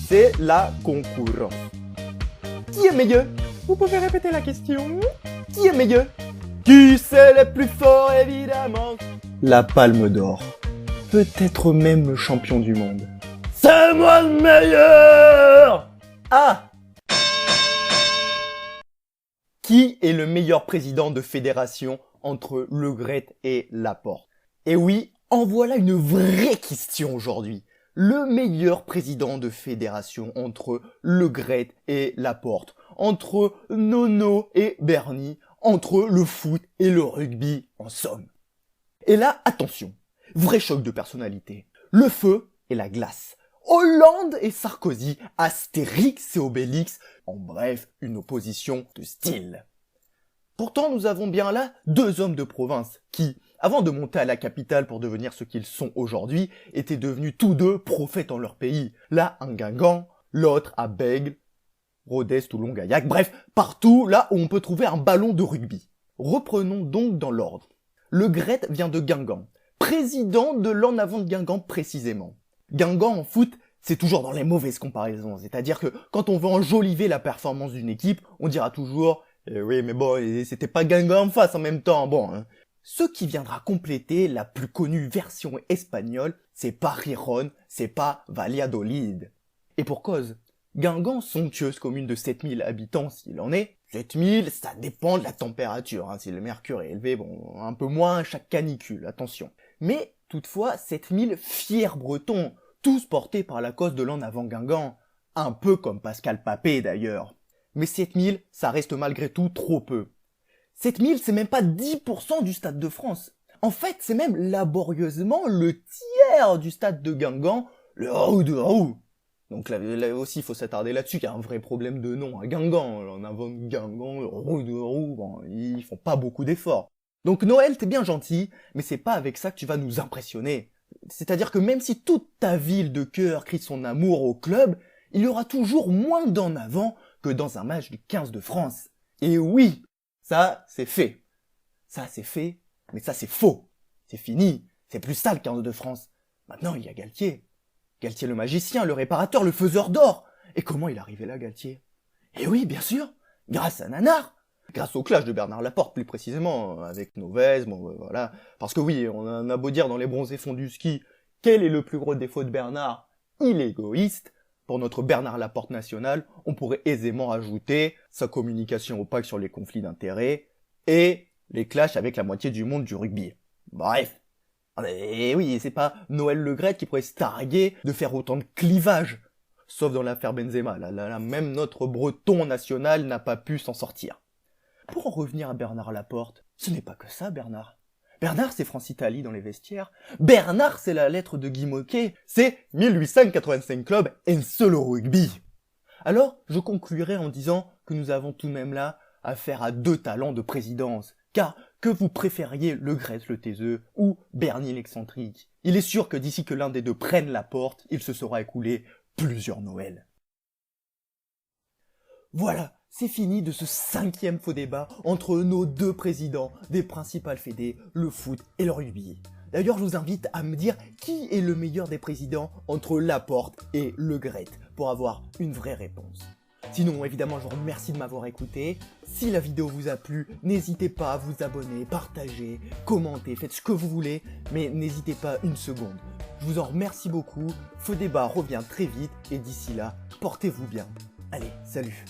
c'est la concurrence. Qui est meilleur? Vous pouvez répéter la question? Qui est meilleur? Qui c'est le plus fort, évidemment? La Palme d'Or. Peut-être même le champion du monde. C'est moi le meilleur! Ah! Qui est le meilleur président de fédération entre Le Graët et Laporte? Et oui, en voilà une vraie question aujourd'hui. Le meilleur président de fédération entre Le Graët et Laporte, entre Nono et Bernie, entre le foot et le rugby en somme. Et là, attention, vrai choc de personnalité. Le feu et la glace. Hollande et Sarkozy, Astérix et Obélix, en bref, une opposition de style. Pourtant, nous avons bien là deux hommes de province qui, avant de monter à la capitale pour devenir ce qu'ils sont aujourd'hui, étaient devenus tous deux prophètes en leur pays. L'un à Guingamp, l'autre à Bègles, Rodez, Toulon, Gaillac, bref, partout là où on peut trouver un ballon de rugby. Reprenons donc dans l'ordre. Le Graët vient de Guingamp, président de l'En Avant de Guingamp précisément. Guingamp en foot, c'est toujours dans les mauvaises comparaisons, c'est-à-dire que quand on veut enjoliver la performance d'une équipe, on dira toujours oui, mais bon, c'était pas Guingamp en face en même temps, bon. Hein. Ce qui viendra compléter la plus connue version espagnole, c'est pas Riron, c'est pas Valladolid. Et pour cause, Guingamp, somptueuse commune de 7000 habitants s'il en est, 7000, ça dépend de la température, hein, si le mercure est élevé, bon, un peu moins chaque canicule, attention. Mais toutefois, 7000 fiers bretons, tous portés par la cause de l'En Avant Guingamp, un peu comme Pascal Papé d'ailleurs. Mais 7000, ça reste malgré tout trop peu. 7000, c'est même pas 10% du Stade de France. En fait, c'est même laborieusement le tiers du Stade de Guingamp, le Roux de Roux. Donc là aussi, il faut s'attarder là-dessus, il y a un vrai problème de nom à Guingamp. En avant de Guingamp, le Roux de Roux, bon, ils font pas beaucoup d'efforts. Donc Noël, t'es bien gentil, mais c'est pas avec ça que tu vas nous impressionner. C'est-à-dire que même si toute ta ville de cœur crie son amour au club, il y aura toujours moins d'en avant que dans un match du 15 de France. Et oui, ça c'est fait. Ça c'est fait, mais ça c'est faux. C'est fini, c'est plus ça le 15 de France. Maintenant il y a Galtier. Galtier le magicien, le réparateur, le faiseur d'or. Et comment il est arrivé là, Galtier? Et oui, bien sûr, grâce à Nanar. Grâce au clash de Bernard Laporte, plus précisément, avec Novès, bon voilà. Parce que oui, on en a beau dire dans les bronzés fonds du ski, quel est le plus gros défaut de Bernard? Il est égoïste. Pour notre Bernard Laporte national, on pourrait aisément ajouter sa communication opaque sur les conflits d'intérêts et les clashs avec la moitié du monde du rugby. Bref. Et oui, c'est pas Noël Le Graët qui pourrait se targuer de faire autant de clivages. Sauf dans l'affaire Benzema, là, même notre breton national n'a pas pu s'en sortir. Pour en revenir à Bernard Laporte, ce n'est pas que ça, Bernard. Bernard, c'est France-Italie dans les vestiaires. Bernard, c'est la lettre de Guy Moquet. C'est 1885 clubs et seul au rugby. Alors, je conclurai en disant que nous avons tout de même là affaire à deux talents de présidence. Car que vous préfériez Le Graët le taiseux ou Bernie l'excentrique, il est sûr que d'ici que l'un des deux prenne la porte, il se sera écoulé plusieurs Noëls. Voilà, c'est fini de ce 5e faux débat entre nos deux présidents des principales fédés, le foot et le rugby. D'ailleurs, je vous invite à me dire qui est le meilleur des présidents entre Laporte et Le Graët pour avoir une vraie réponse. Sinon, évidemment, je vous remercie de m'avoir écouté. Si la vidéo vous a plu, n'hésitez pas à vous abonner, partager, commenter, faites ce que vous voulez, mais n'hésitez pas une seconde. Je vous en remercie beaucoup. Faux débat revient très vite et d'ici là, portez-vous bien. Allez, salut!